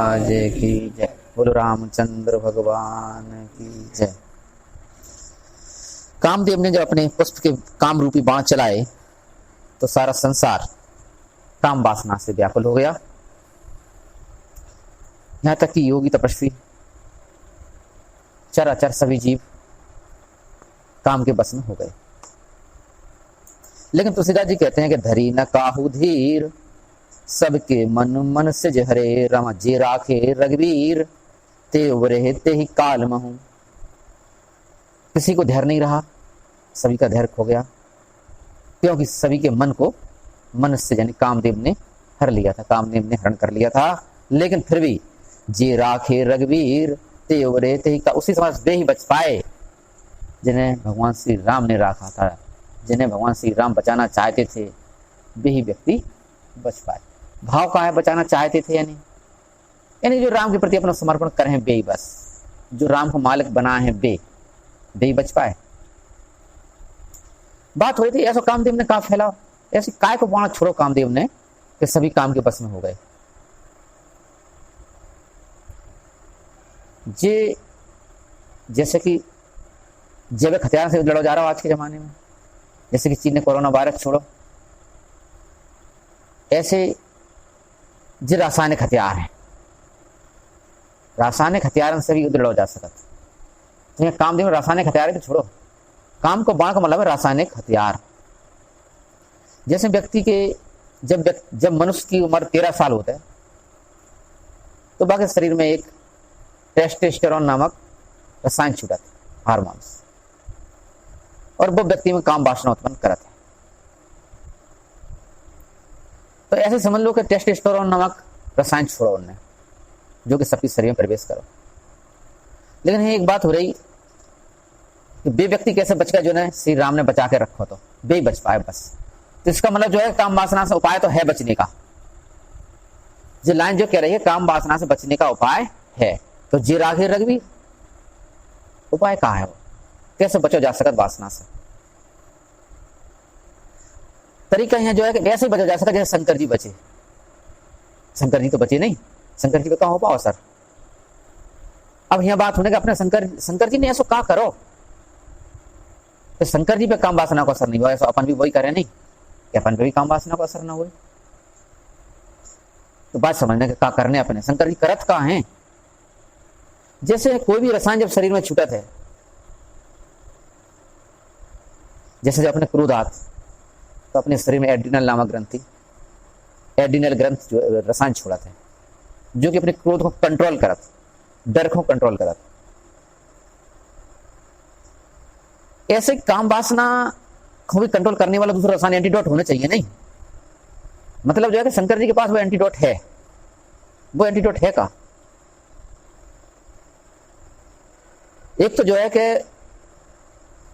महाराज की जय। बोलो रामचंद्र भगवान की जय। कामदेव ने जब अपने पुष्प के काम रूपी बाण चलाए तो सारा संसार काम वासना से व्याकुल हो गया। यहां तक कि योगी तपस्वी चराचर सभी जीव काम के बस में हो गए। लेकिन तुलसीदास जी कहते हैं कि धरी न काहू धीर, सबके मन मन से जहरे, रमा जे राखे रघुवीर, ते उबरे ते ही काल महू। किसी को धैर्य नहीं रहा, सभी का धैर्य खो गया, क्योंकि सभी के मन को मन से यानी कामदेव ने हर लिया था, कामदेव ने हरण कर लिया था। लेकिन फिर भी जे राखे रघुवीर, ते उबरे ते ही, उसी समय वे ही बच पाए जिन्हें भगवान श्री राम ने रखा था, जिन्हें भगवान श्री राम बचाना चाहते थे, वे ही व्यक्ति बच पाए। भाव का है बचाना चाहते थे, यानी जो राम के प्रति अपना समर्पण करें वे ही, बस जो राम को मालिक बनाए हैं वे ही बच पाए। बात हो रही थी ऐसा कामदेव ने कहा फैलाओ, ऐसी काय को बाण छोड़ो कामदेव ने कि सभी काम के बस में हो गए। जैसे कि जैविक हथियार से लड़ा जा रहा हो आज के जमाने में, जैसे कि चीन ने कोरोना वायरस छोड़ो, ऐसे जो रासायनिक हथियार हैं, रासायनिक हथियार से भी युद्ध लड़ा जा सकता। तो यहाँ कामदेव में रासायनिक हथियार तो छोड़ो, काम को बाण का मतलब है रासायनिक हथियार। जैसे व्यक्ति के जब मनुष्य की उम्र 13 साल होता है तो बाकी शरीर में एक टेस्टोस्टेरोन नामक रसायन छूटा था, हार्मोन्स, और वो व्यक्ति में काम वासना उत्पन्न करता है। तो ऐसे समझ लो कि टेस्टोस्टेरोन नामक रसायन छोड़ो उनने, जो कि सबके शरीर में प्रवेश करो। लेकिन एक बात हो रही कि वे व्यक्ति कैसे बच गए जो ने श्री राम ने बचा के रखो, तो वे ही बच पाए बस। तो इसका मतलब जो है काम वासना से उपाय तो है बचने का। जो लाइन जो कह रही है काम वासना से बचने का उपाय है, तो जे राघे रघुवीर, उपाय कहाँ है? वो कैसे बचो जा सकत वासना से? तरीका यहां जो है कि वैसे ही बचा जा सकता जैसे शंकर जी बचे। शंकर जी तो बचे नहीं, शंकर जी पे कहां हो पाओ सर। अब यहां बात होने का अपने शंकर जी ने ऐसा कहा करो, तो शंकर जी पे काम वासना को असर नहीं हुआ, ऐसा अपन भी वही करें नहीं कि अपन पे भी काम वासना को असर ना हुए। तो बात समझने का क्या करने अपने शंकर जी करत कहाँ हैं? जैसे कोई भी रसायन जब शरीर में छूटत है, जैसे जब अपने क्रोध आत तो अपने शरीर में एड्रिनल नामक ग्रंथि, एड्रिनल ग्रंथ जो रसायन छोड़त है, जो कि अपने क्रोध को कंट्रोल करत, डर को कंट्रोल करत। ऐसे काम वासना को भी कंट्रोल करने वाला दूसरा रसायन एंटीडोट होना चाहिए नहीं? मतलब जो है कि शंकर जी के पास वो एंटीडोट है। वो एंटीडोट है का? एक तो जो है कि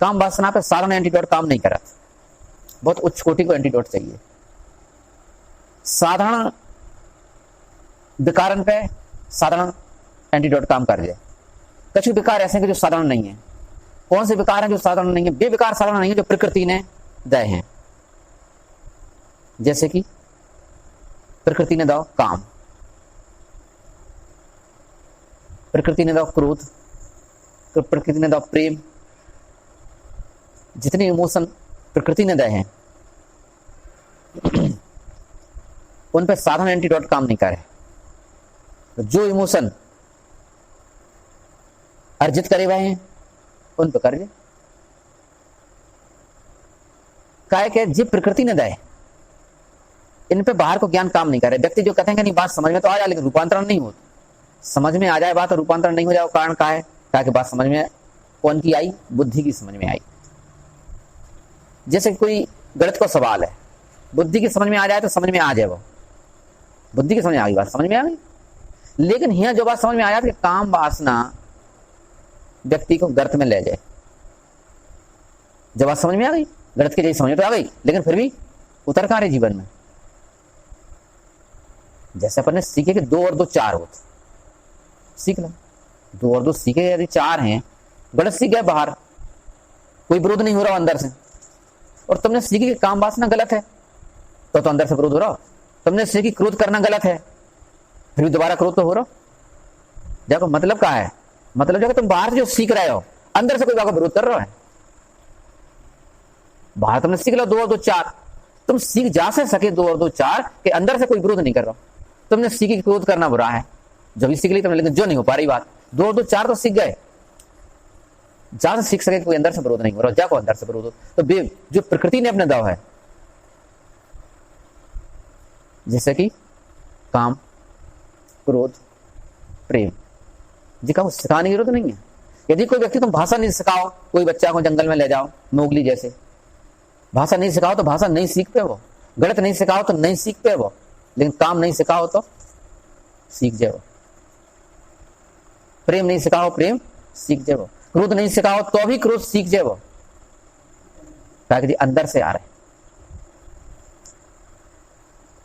काम वासना पे साधारण एंटीडोट काम नहीं करत, बहुत उच्च कोटि को एंटीडोट चाहिए। साधारण विकारण पे साधारण एंटीडोट काम कर जाए। कुछ विकार ऐसे हैं कि जो साधारण नहीं है। कौन से विकार हैं जो साधारण नहीं है? वे विकार साधारण नहीं है जो प्रकृति ने दे हैं। जैसे कि प्रकृति ने दो काम, प्रकृति ने दो क्रोध, प्रकृति ने दो प्रेम, जितने इमोशन प्रकृति ने दे हैं उन पर साधारण एंटीडोट काम नहीं करे। तो जो इमोशन अर्जित करे हुए हैं उन पर कर ले। क्या जी प्रकृति ने दे, इन पे बाहर को ज्ञान काम नहीं करे। व्यक्ति जो कहते हैं कि नहीं बात समझ में तो आ जाए लेकिन रूपांतरण नहीं हो, समझ में आ जाए बात और रूपांतरण नहीं हो जाए, कारण क्या है? ताकि बात समझ में कौन की आई? बुद्धि की समझ में आई। जैसे कोई गणित का सवाल है, बुद्धि की समझ में आ जाए तो समझ में आ जाए, वो बुद्धि की समझ में आ गई, बात समझ में आ गई। लेकिन यहाँ जो बात समझ में आ जाती है, काम वासना व्यक्ति को गर्त में ले जाए। जब बात समझ में आ गई, गणित की जैसी समझ में तो आ गई, लेकिन फिर भी उतर कहां रहे जीवन में? जैसे अपन ने सीखे कि 2 और 2 4 होते, सीख लो 2 और 2 सीखे, यदि 4 हैं, गणित सीख गए बाहर, कोई विरोध नहीं हो रहा अंदर से। और तुमने सीखी कि काम वासना गलत है तो अंदर से विरोध हो रहा। तुमने सीखी क्रोध करना गलत है फिर भी दोबारा क्रोध तो हो रहा। देखो मतलब क्या है, मतलब जो तुम बाहर जो सीख रहे हो, अंदर से कोई जाकर विरोध कर रहा है। बाहर तुमने सीख लो 2 और 2 4, तुम सीख जा से सके 2 और 2 4 के अंदर से कोई विरोध नहीं कर रहा। तुमने सीखी क्रोध करना बुरा है, जो भी सीख ली तुमने, लेकिन जो नहीं हो पा रही बात, 2 और 2 4 तो सीख गए। जहां से सीख सके कोई अंदर से विरोध नहीं हो रहा, जाको अंदर से विरोध हो तो जो प्रकृति ने अपने दाव है, जैसे कि काम, क्रोध, प्रेम, जिसका वो सिखाने की जरूरत नहीं है। यदि कोई व्यक्ति तुम भाषा नहीं सिखाओ, कोई बच्चा को जंगल में ले जाओ मोगली जैसे, भाषा नहीं सिखाओ तो भाषा नहीं सीख पे वो, गणित नहीं सिखाओ तो नहीं सीख पे वो, लेकिन काम नहीं सिखाओ तो सीख जाओ, प्रेम नहीं सिखाओ प्रेम सीख जाओ, क्रोध नहीं सिखाओ तो भी क्रोध सीख जाओ, ताकि अंदर से आ रहे।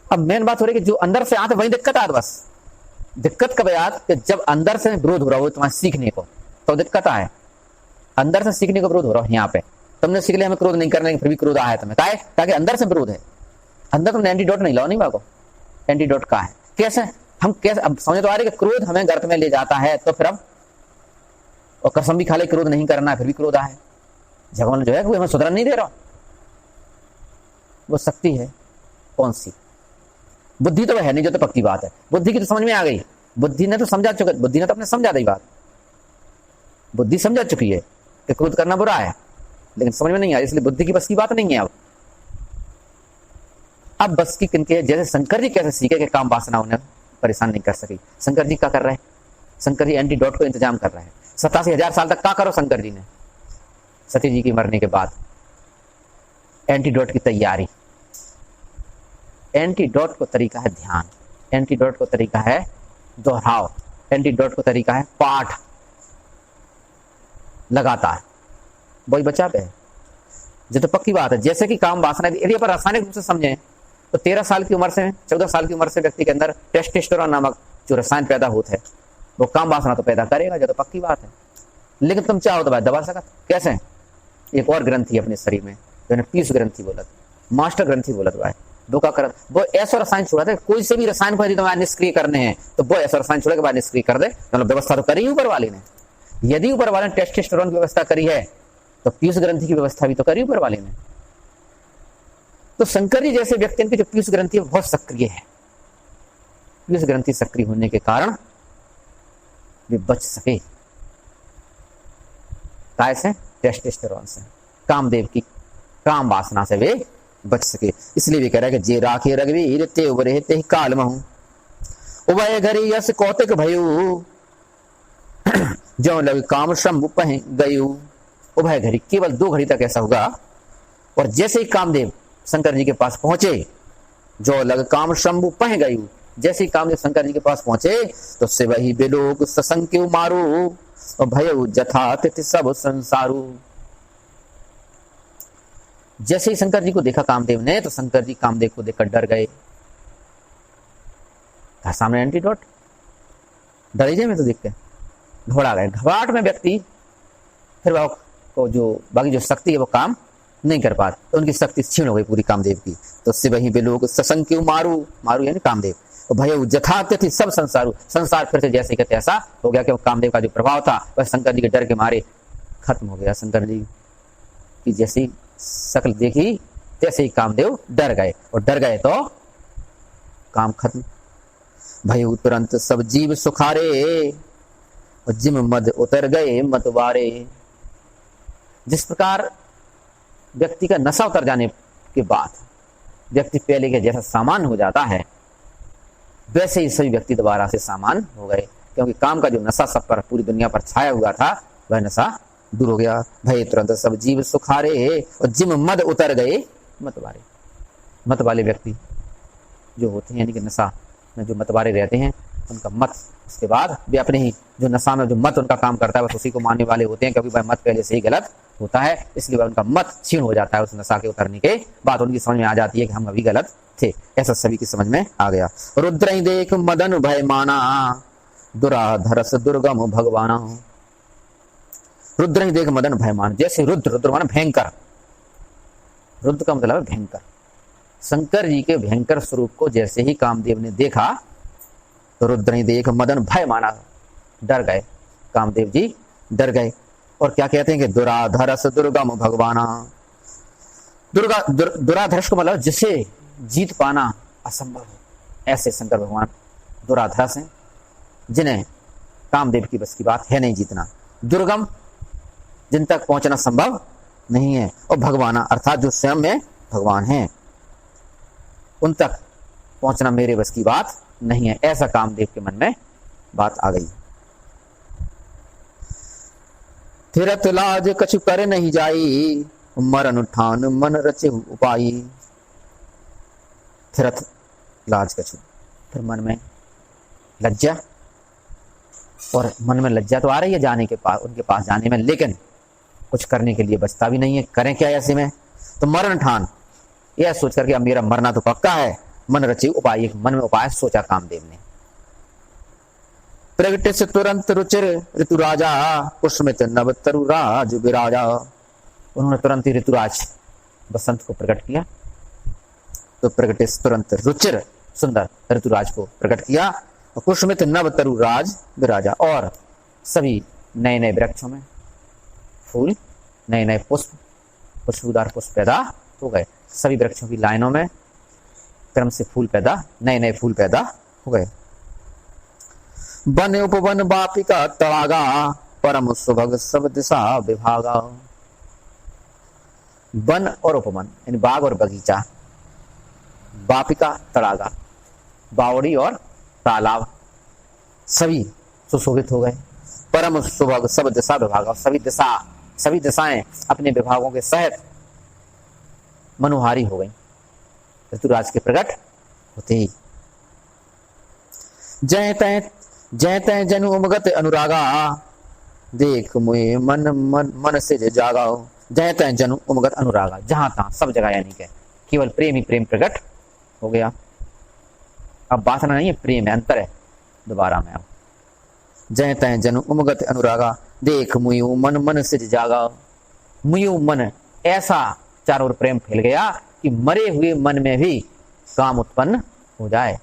अब मेन बात हो रही है कि जो अंदर से आते वही दिक्कत आती। बस दिक्कत कब आती कि जब अंदर से विरोध हो रहा हो तुम्हारे सीखने को, तो दिक्कत आए। अंदर से सीखने को विरोध हो रहा हो, यहाँ पे तुमने सीख लिया हमें क्रोध नहीं करने, फिर भी क्रोध आया तुम्हें, क्या है? ताकि अंदर से विरोध है। अंदर तुमने एंटीडोट नहीं लाओ, नहीं बाको एंटीडोट का है कैसे, हम कैसे, अब समझ तो आ रही कि क्रोध हमें गर्त में ले जाता है, तो फिर अब और कसम भी खा ले क्रोध नहीं करना है, फिर भी क्रोध आए। भगवान जो है कोई हमें सुधरन नहीं दे रहा, वो शक्ति है कौन सी? बुद्धि तो वह है नहीं, जो तो पक्की बात है। बुद्धि की तो समझ में आ गई, बुद्धि ने तो समझा चुका, बुद्धि ने तो अपने समझा दी बात, बुद्धि समझा चुकी है कि क्रोध करना बुरा है, लेकिन समझ में नहीं आया, इसलिए बुद्धि की बस की बात नहीं है। अब बस की किनके, जैसे शंकर जी कैसे सीखे कि काम वासना उन्हें परेशान नहीं कर सकी। शंकर जी क्या कर रहे हैं? शंकर जी एंटीडोट को इंतजाम कर रहे हैं। 87,000 साल तक क्या करो शंकर जी ने, सती जी की मरने के बाद एंटीडोट की तैयारी। एंटीडोट को तरीका है ध्यान, एंटीडोट को तरीका है दोहराव, एंटीडोट को तरीका है पाठ लगातार, वही बचा पे। जो तो पक्की बात है, जैसे कि काम वासना, यदि अपन रासायनिक रूप से समझें तो 13 साल की उम्र से 14 साल की उम्र से व्यक्ति के अंदर टेस्टोस्टेरोन नामक जो रसायन पैदा होता है, वो काम वासना तो पैदा करेगा, जो तो पक्की बात है। लेकिन तुम चाहो तो भाई दबा सकत कैसे? एक और ग्रंथि अपने शरीर में, जो पीयूष ग्रंथि बोलत, मास्टर ग्रंथि बोलत भाई, वो क्या कर, वो ऐसा रसायन छोड़ा था, कोई से भी रसायन को यदि तुम्हारे निष्क्रिय करने हैं तो वो ऐसा रसायन छोड़े के बाद निष्क्रिय कर दे। मतलब व्यवस्था तो करी ऊपर वाले ने, यदि ऊपर वाले ने टेस्टोस्टेरोन की व्यवस्था करी है तो पीयूष ग्रंथि की व्यवस्था भी तो करी ऊपर वाले ने। तो शंकर जी जैसे व्यक्ति की जो पीयूष ग्रंथि बहुत सक्रिय है, पीयूष ग्रंथि सक्रिय होने के कारण वे बच सके, काय से? टेस्टोस्टेरोन से, कामदेव की काम वासना से वे बच सके। इसलिए वे कह रहे हैं कि जे राखे रघुवीर ते उबरे ते काल महु, उभय घरी यस कौतिक भयु, जो लग काम शंभु पह गयु। उभय घड़ी, केवल 2 घड़ी तक ऐसा होगा, और जैसे ही कामदेव शंकर जी के पास पहुंचे, जो लग काम शंभु पह गयु, जैसे ही कामदेव शंकर जी के पास पहुंचे तो से वही बेलोक ससंग के मारू, और भयउ जथा तिथि सब संसारू। जैसे ही शंकर जी को देखा कामदेव ने, तो शंकर जी कामदेव को देखकर डर गए। सामने एंटीडोट, डरीजे में तो देख के घबरा गए। घबराहट में व्यक्ति फिर को जो बाकी जो शक्ति है वो काम नहीं कर पाती, तो उनकी शक्ति क्षीण हो गई पूरी कामदेव की। तो उससे वही वे लोग ससंग क्यों मारू, मारू यानी कामदेव, तो भय जथाते थी सब संसारू, संसार फिर से जैसे कहते ऐसा हो गया कि कामदेव का जो प्रभाव था वह शंकर जी के डर के मारे खत्म हो गया। शंकर जी की जैसी शक्ल देखी तैसे ही कामदेव डर गए, और डर गए तो काम खत्म। भय तुरंत सब जीव सुखारे, और जिम मद उतर गए मतवारे। जिस प्रकार व्यक्ति का नशा उतर जाने के बाद व्यक्ति पहले के जैसा सामान हो जाता है, वैसे ही सभी व्यक्ति दोबारा से सामान हो गए, क्योंकि काम का जो नशा सब पर पूरी दुनिया पर छाया हुआ था वह नशा दूर हो गया। भय तुरंत सब जीव सुखारे, और जिम मद उतर गए मतवारे। मत वाले व्यक्ति जो होते हैं, यानी कि नशा में जो मतवारे रहते हैं, उनका मत उसके बाद वे अपने ही जो नशा में जो मत उनका काम करता है बस उसी को मानने वाले होते हैं, क्योंकि वह मत पहले से ही गलत होता है, इसलिए वह उनका मत क्षीण हो जाता है। उस नशा के उतरने के बाद उनकी समझ में आ जाती है कि हम अभी गलत थे, ऐसा सभी की समझ में आ गया। रुद्र देख मदन भय माना, दुराधरस दुर्गम भगवाना। रुद्र ही देख मदन भय मान, जैसे रुद्र, रुद्र माना भयंकर, रुद्र का मतलब है भयंकर। शंकर जी के भयंकर स्वरूप को जैसे ही कामदेव ने देखा तो तो रुद्र ने देख मदन भय माना, डर गए, कामदेव जी डर गए और क्या कहते हैं कि दुराधरस दुर्गम भगवाना। दुराधरस को मतलब जिसे जीत पाना असंभव है, ऐसे शंकर भगवान दुराधरस हैं जिन्हें कामदेव की बस की बात है नहीं जीतना। दुर्गम जिन तक पहुंचना संभव नहीं है, और भगवाना अर्थात जो स्वयं में भगवान हैं उन तक पहुंचना मेरे बस की बात नहीं है। ऐसा कामदेव के मन में बात आ गई। थिरत लाज कछु कर नहीं जाई, मरण उठान मन रचे उपाई। थिरत लाज कछु, फिर मन में लज्जा, और मन में लज्जा तो आ रही है जाने के पास, उनके पास जाने में, लेकिन कुछ करने के लिए बचता भी नहीं है। करें क्या ऐसे में? तो मरण ठान, यह सोच करके अब मेरा मरना तो पक्का है। मन रची उपाय, एक मन में उपाय सोचा कामदेव ने। प्रगटे से तुरंत रुचिर ऋतुराजा, पुष्मित नव तरुराज विराजा। उन्होंने तुरंत ही ऋतुराज बसंत को प्रकट किया। तो प्रगटे से तुरंत रुचिर सुंदर ऋतुराज को प्रकट किया, और पुष्मित नव तरुराज विराजा, और सभी नए नए वृक्षों में फूल, नए नए पुष्प, खुशबूदार पुष्प पैदा हो गए। सभी वृक्षों की लाइनों में क्रम से फूल पैदा, नए नए फूल पैदा हो गए। वन उपवन वापिका तड़ागा, परम सुभग सब दिशा विभागा। वन और उपवन यानी बाग और बगीचा, वापिका तड़ागा बावड़ी और तालाब सभी सुशोभित हो गए। परम सुभग सब दिशा विभागा, सभी दिशाएं अपने विभागों के सहित मनोहारी हो गई ऋतुराज के प्रकट होते ही। जय तय जनु उमगत अनुरागा, देख मुए मन मन मन से जागा। जय तय जनु उमगत अनुरागा, जहां तहां सब जगह, यानी कि केवल प्रेम ही प्रेम प्रकट हो गया। अब वासना नहीं है, प्रेम है, अंतर है दोबारा में। अब जय तय जनु उमगत अनुरागा, देख मुयु मन मन से जागा। मुयु मन, ऐसा चारों ओर प्रेम फैल गया कि मरे हुए मन में भी काम उत्पन्न हो जाए।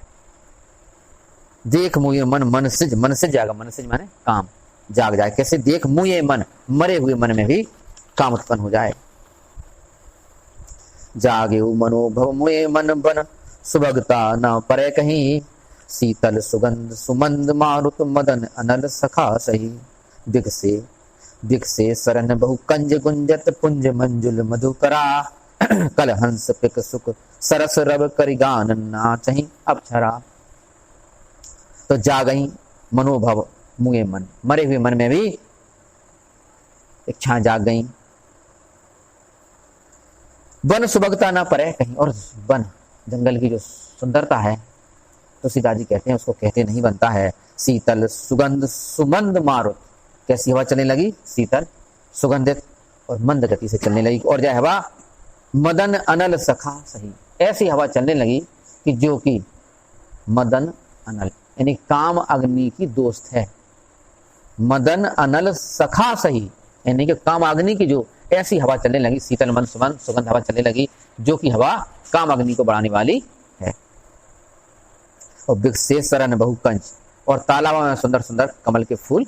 देख मुये मन मन से जागा, मन से माने काम जाग जाए। कैसे? देख मुये मन, मरे हुए मन में भी काम उत्पन्न हो जाए। जागे मनोभव मुये मन बन, सुभगता न परे कहीं। शीतल सुगंध सुमंद मारुत मदन अनल सखा सही। दिख से सरन बहु कंज गुंजत पुंज मंजुल मधुकरा। कल हंस पिक सुख सरस रब करि गान नाचहि अप्सरा। तो जागई मनोभव मुए मन, मरे हुए मन में भी इच्छा जाग गई। वन सुभगता ना परे कहीं, और वन जंगल की जो सुंदरता है तो सीता जी कहते हैं उसको कहते नहीं बनता है। शीतल सुगंध सुमंद मारुत, कैसी हवा चलने लगी? शीतल सुगंधित और मंद गति से चलने लगी। और यह हवा मदन अनल सखा सही, ऐसी हवा चलने लगी कि जो कि मदन अनल यानी काम अग्नि की दोस्त है। मदन अनल सखा सही यानी कि काम अग्नि की जो ऐसी हवा चलने लगी, शीतल मन सुगंध हवा चलने लगी जो कि हवा काम अग्नि को बढ़ाने वाली है। और विकसे सरन बहु कंज, और तालाब में सुंदर सुंदर कमल के फूल,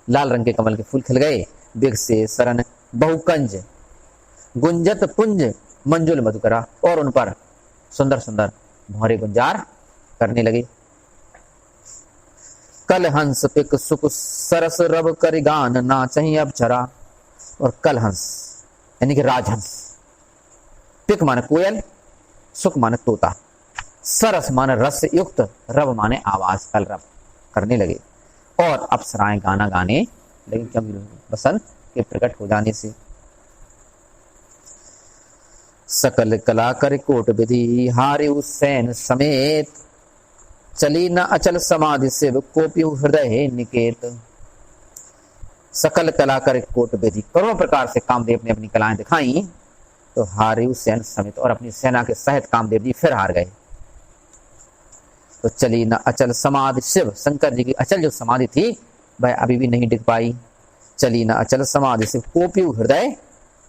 लाल रंग के कमल के फूल खिल गए। विकसे सरन बहु कंज गुंजत पुंज मंजुल मधुकरा, और उन पर सुंदर सुंदर भौरे गुंजार करने लगे। कल हंस पिक सुख सरस रब कर गान नाचहि अप्सरा। और कल हंस यानी कि राजहंस, पिक माने कोयल, सुख माने तोता, सरस माने रस युक्त, रब माने आवाज, कल रब करने लगे। और अप्सराएं गाना गाने लगी, क्योंकि बसंत के प्रकट हो जाने से। सकल कला कर कोट विधि हारे सैन समेत, चली न अचल समाधि शिव कोपियु हृदय निकेत। सकल कला कर कोट विधि, करोड़ों प्रकार से कामदेव ने अपनी कलाएं दिखाई, तो हारे सैन समेत, और अपनी सेना के सहित कामदेव जी फिर हार गए। तो चली न अचल समाधि शिव, शंकर जी की अचल जो समाधि थी वह अभी भी नहीं टिक पाई। चली न अचल समाधि शिव कोपियु हृदय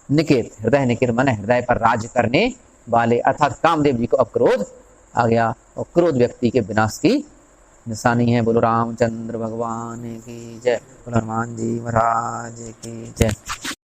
निकेत, हृदय निकेत मन हृदय पर राज करने वाले, अर्थात कामदेव जी को अब क्रोध आ गया, और क्रोध व्यक्ति के विनाश की निशानी है। बोलो रामचंद्र भगवान की जय, बोलो हनुमान जी महाराज की जय।